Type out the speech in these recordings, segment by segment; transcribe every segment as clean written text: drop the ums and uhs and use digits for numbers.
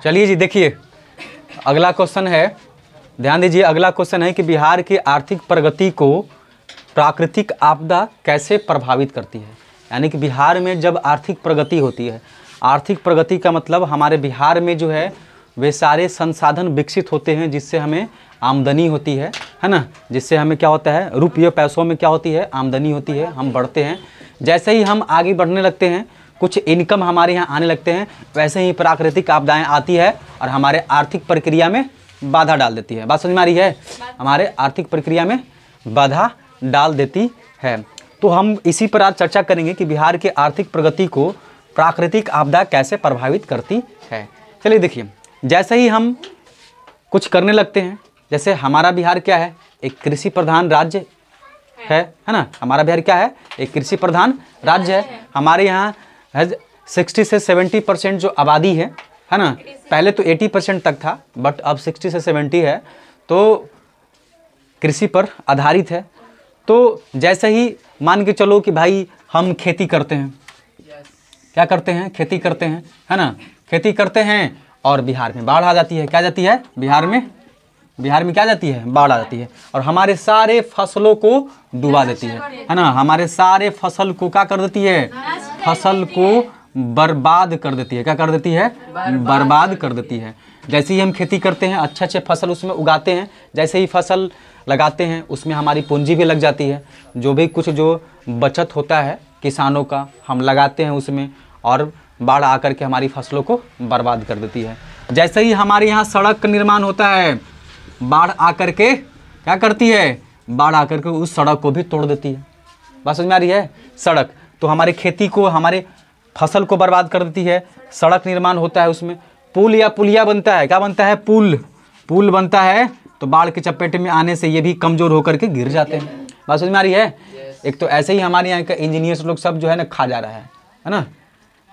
चलिए जी, देखिए अगला क्वेश्चन है, ध्यान दीजिए। अगला क्वेश्चन है कि बिहार की आर्थिक प्रगति को प्राकृतिक आपदा कैसे प्रभावित करती है। यानी कि बिहार में जब आर्थिक प्रगति होती है, आर्थिक प्रगति का मतलब हमारे बिहार में जो है वे सारे संसाधन विकसित होते हैं जिससे हमें आमदनी होती है ना, जिससे हमें क्या होता है, रुपये पैसों में क्या होती है, आमदनी होती है, हम बढ़ते हैं। जैसे ही हम आगे बढ़ने लगते हैं, कुछ इनकम हमारे यहाँ आने लगते हैं, वैसे ही प्राकृतिक आपदाएं आती है और हमारे आर्थिक प्रक्रिया में बाधा डाल देती है। बात समझ में आ रही है? हमारे आर्थिक प्रक्रिया में बाधा डाल देती है। तो हम इसी पर आज चर्चा करेंगे कि बिहार की आर्थिक प्रगति को प्राकृतिक आपदा कैसे प्रभावित करती है। चलिए देखिए, जैसे ही हम कुछ करने लगते हैं, जैसे हमारा बिहार क्या है, एक कृषि प्रधान राज्य है ना। हमारा बिहार क्या है, एक कृषि प्रधान राज्य है। हमारे यहाँ 60 से 70% जो आबादी है ना, पहले तो 80% तक था, बट अब 60 से 70 है, तो कृषि पर आधारित है। तो जैसे ही मान के चलो कि भाई हम खेती करते हैं, क्या करते हैं, खेती करते हैं, है ना, खेती करते हैं और बिहार में बाढ़ आ जाती है। क्या जाती है, बिहार में क्या जाती है, बाढ़ आ जाती है और हमारे सारे फसलों को डुबा देती है ना। हमारे सारे फसल को क्या कर देती है, फसल को बर्बाद कर देती है। क्या कर देती है, बर्बाद कर देती है। जैसे ही हम खेती करते हैं, अच्छे अच्छे फसल उसमें उगाते हैं, जैसे ही फसल लगाते हैं उसमें हमारी पूंजी भी लग जाती है। जो भी कुछ जो बचत होता है किसानों का, हम लगाते हैं उसमें, और बाढ़ आकर के हमारी फसलों को बर्बाद कर देती है। जैसे ही हमारे यहाँ सड़क का निर्माण होता है, बाढ़ आकर के क्या करती है, बाढ़ आकर के उस सड़क को भी तोड़ देती है। बात समझ में आ रही है? सड़क तो हमारी खेती को, हमारे फसल को बर्बाद कर देती है। सड़क निर्माण होता है, उसमें पुल या पुलिया बनता है। क्या बनता है, पुल बनता है, तो बाढ़ के चपेट में आने से ये भी कमज़ोर होकर के गिर जाते हैं। बात समझ में आ रही है? एक तो ऐसे ही हमारे यहाँ का इंजीनियर्स लोग सब जो है ना खा जा रहा है ना।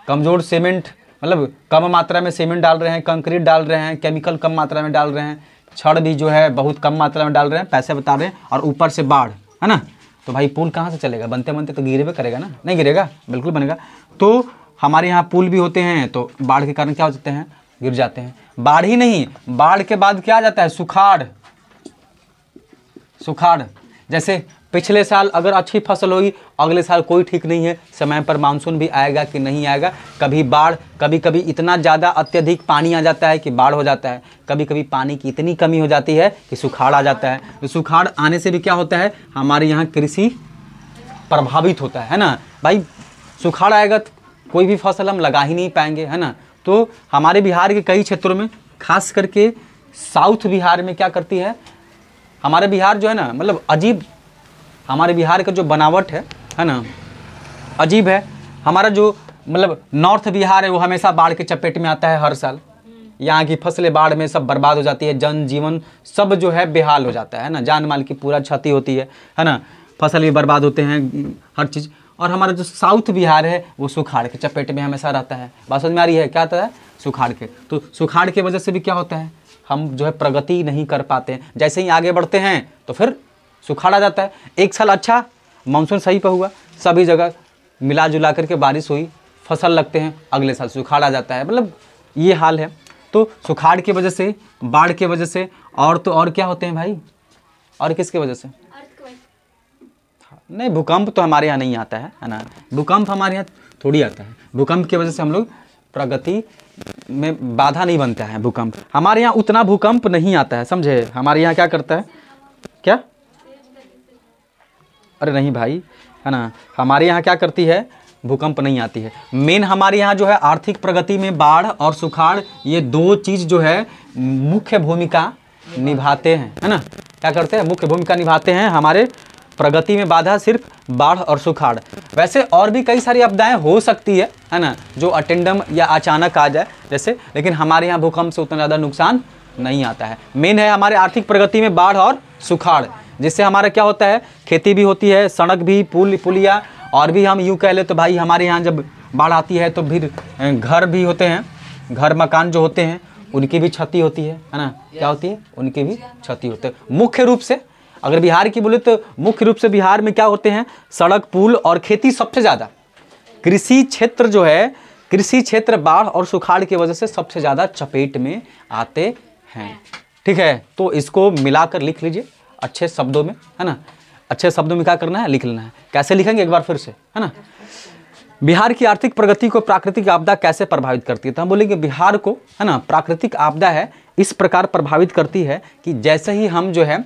कमज़ोर सीमेंट, मतलब कम मात्रा में सीमेंट डाल रहे हैं, कंक्रीट डाल रहे हैं, केमिकल कम मात्रा में डाल रहे हैं, छड़ भी जो है बहुत कम मात्रा में डाल रहे हैं, पैसे बता रहे हैं, और ऊपर से बाढ़, है ना। तो भाई पुल कहाँ से चलेगा, बनते बनते तो गिरे करेगा ना, नहीं गिरेगा, बिल्कुल बनेगा। तो हमारे यहाँ पुल भी होते हैं, तो बाढ़ के कारण क्या हो जाते हैं, गिर जाते हैं। बाढ़ ही नहीं, बाढ़ के बाद क्या आ जाता है, सुखाड़। जैसे पिछले साल अगर अच्छी फसल होगी, अगले साल कोई ठीक नहीं है, समय पर मानसून भी आएगा कि नहीं आएगा, कभी बाढ़, कभी कभी इतना ज़्यादा अत्यधिक पानी आ जाता है कि बाढ़ हो जाता है, कभी कभी पानी की इतनी कमी हो जाती है कि सुखाड़ आ जाता है। तो सुखाड़ आने से भी क्या होता है, हमारे यहाँ कृषि प्रभावित होता है ना। भाई सुखाड़ आएगा तो कोई भी फसल हम लगा ही नहीं पाएंगे, है ना। तो हमारे बिहार के कई क्षेत्रों में, खास करके साउथ बिहार में क्या करती है, हमारे बिहार जो है ना, मतलब अजीब, हमारे बिहार का जो बनावट है ना, अजीब है। हमारा जो मतलब नॉर्थ बिहार है वो हमेशा बाढ़ के चपेट में आता है हर साल। यहाँ की फसलें बाढ़ में सब बर्बाद हो जाती है, जनजीवन सब जो है बेहाल हो जाता है ना, जान माल की पूरा क्षति होती है ना, फसल भी बर्बाद होते हैं, हर चीज़। और हमारा जो साउथ बिहार है वो सुखाड़ के चपेट में हमेशा रहता है। बात समझ में आ रही है? क्या होता है, सुखाड़ के। तो सुखाड़ की वजह से भी क्या होता है, हम जो है प्रगति नहीं कर पाते हैं। जैसे ही आगे बढ़ते हैं तो फिर सुखाड़ आ जाता है। एक साल अच्छा मानसून सही पर हुआ, सभी जगह मिला जुला करके बारिश हुई, फसल लगते हैं, अगले साल सुखाड़ आ जाता है। मतलब ये हाल है। तो सुखाड़ की वजह से, बाढ़ की वजह से, और तो और क्या होते हैं भाई, और किसकी वजह से, नहीं भूकंप तो हमारे यहाँ नहीं आता है ना, भूकंप हमारे यहाँ थोड़ी आता है। भूकंप की वजह से हम लोग प्रगति में बाधा नहीं बनता है। भूकंप हमारे यहाँ उतना भूकंप नहीं आता है, समझे। हमारे यहाँ क्या करता है, क्या, अरे नहीं भाई, है ना, हमारे यहाँ क्या करती है, भूकंप नहीं आती है। मेन हमारे यहाँ जो है आर्थिक प्रगति में बाढ़ और सुखाड़, ये दो चीज़ जो है मुख्य भूमिका निभाते हैं, है ना। क्या करते हैं, मुख्य भूमिका निभाते हैं हमारे प्रगति में बाधा, सिर्फ बाढ़ और सुखाड़। वैसे और भी कई सारी आपदाएं हो सकती है ना, जो अटेंडम या अचानक आ जाए जैसे, लेकिन हमारे यहाँ भूकंप से उतना ज़्यादा नुकसान नहीं आता है। मेन है हमारे आर्थिक प्रगति में बाढ़ और सुखाड़, जिससे हमारा क्या होता है, खेती भी होती है, सड़क भी, पुलिया, और भी हम यूँ कह ले तो भाई हमारे यहाँ जब बाढ़ आती है तो फिर घर भी होते हैं, घर मकान जो होते हैं उनकी भी क्षति होती है ना। क्या होती है, उनकी भी क्षति होती है। मुख्य रूप से अगर बिहार की बोले तो मुख्य रूप से बिहार में क्या होते हैं, सड़क, पुल और खेती सबसे ज़्यादा। कृषि क्षेत्र जो है कृषि क्षेत्र बाढ़ और सुखाड़ की वजह से सबसे ज़्यादा चपेट में आते हैं। ठीक है, तो इसको मिलाकर लिख लीजिए अच्छे शब्दों में, है ना। अच्छे शब्दों में क्या करना है, लिख लेना है। कैसे लिखेंगे एक बार फिर से, है ना। बिहार की आर्थिक प्रगति को प्राकृतिक आपदा कैसे प्रभावित करती है, तो हम बोलेंगे बिहार को, है ना, प्राकृतिक आपदा है इस प्रकार प्रभावित करती है कि जैसे ही हम जो है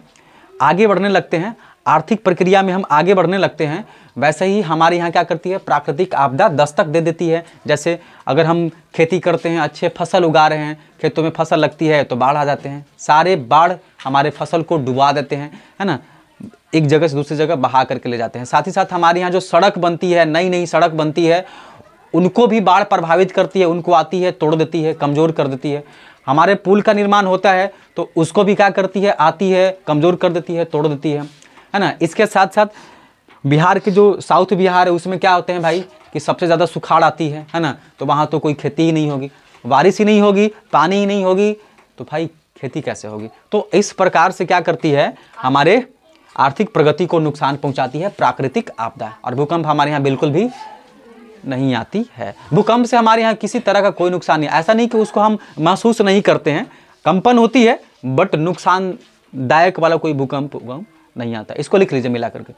आगे बढ़ने लगते हैं, आर्थिक प्रक्रिया में हम आगे बढ़ने लगते हैं, वैसे ही हमारे यहाँ क्या करती है, प्राकृतिक आपदा दस्तक दे देती है। जैसे अगर हम खेती करते हैं, अच्छे फसल उगा रहे हैं, खेतों में फसल लगती है तो बाढ़ आ जाते हैं, सारे बाढ़ हमारे फसल को डुबा देते हैं, है ना, एक जगह से दूसरी जगह बहा करके ले जाते हैं। साथ ही साथ हमारे यहाँ जो सड़क बनती है, नई नई सड़क बनती है, उनको भी बाढ़ प्रभावित करती है, उनको आती है तोड़ देती है, कमज़ोर कर देती है। हमारे पुल का निर्माण होता है तो उसको भी क्या करती है, आती है, कमज़ोर कर देती है, तोड़ देती है ना। इसके साथ साथ बिहार के जो साउथ बिहार है उसमें क्या होते हैं भाई कि सबसे ज़्यादा सुखाड़ आती है ना। तो वहाँ तो कोई खेती ही नहीं होगी, बारिश ही नहीं होगी, पानी ही नहीं होगी, तो भाई खेती कैसे होगी। तो इस प्रकार से क्या करती है, हमारे आर्थिक प्रगति को नुकसान पहुँचाती है प्राकृतिक आपदा। और भूकंप हमारे यहाँ बिल्कुल भी नहीं आती है। भूकंप से हमारे यहाँ किसी तरह का कोई नुकसान नहीं, ऐसा नहीं कि उसको हम महसूस नहीं करते हैं, कंपन होती है बट नुकसानदायक वाला कोई भूकंप नहीं आता। इसको लिख लीजिए मिला करके।